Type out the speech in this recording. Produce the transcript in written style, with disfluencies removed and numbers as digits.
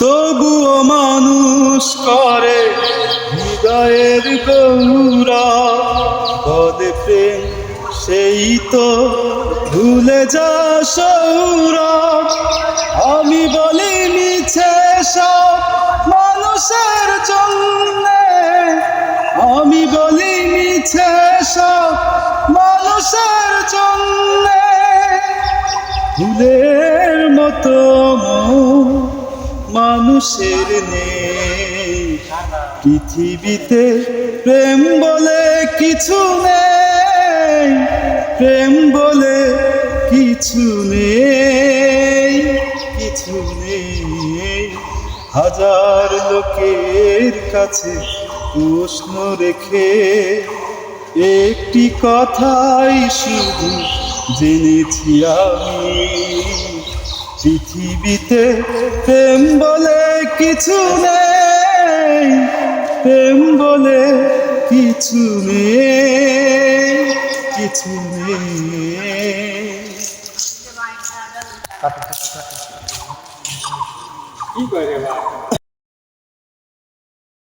তবুও মানুষ করে হৃদয়ের গৌরব। বলে প্রেম সেই তো ভুলে যা সৌরভ। আমি বলি মিছে সব মানুষের জন্যে, আমি বলি মিছে সব মানুষের জন্যে। ফুলের মতো মানুষের নেই পৃথিবীতে, প্রেম বলে কিছু নেই, প্রেম বলে কিছু নেই, কিছু নেই। হাজার লোকের কাছে প্রশ্ন রেখে একটি কথাই শুধু জেনেছি আমি, পৃথিবীতে প্রেম বলে কিছু নেই, প্রেম বলে কিছু নেই, কিছু নেই।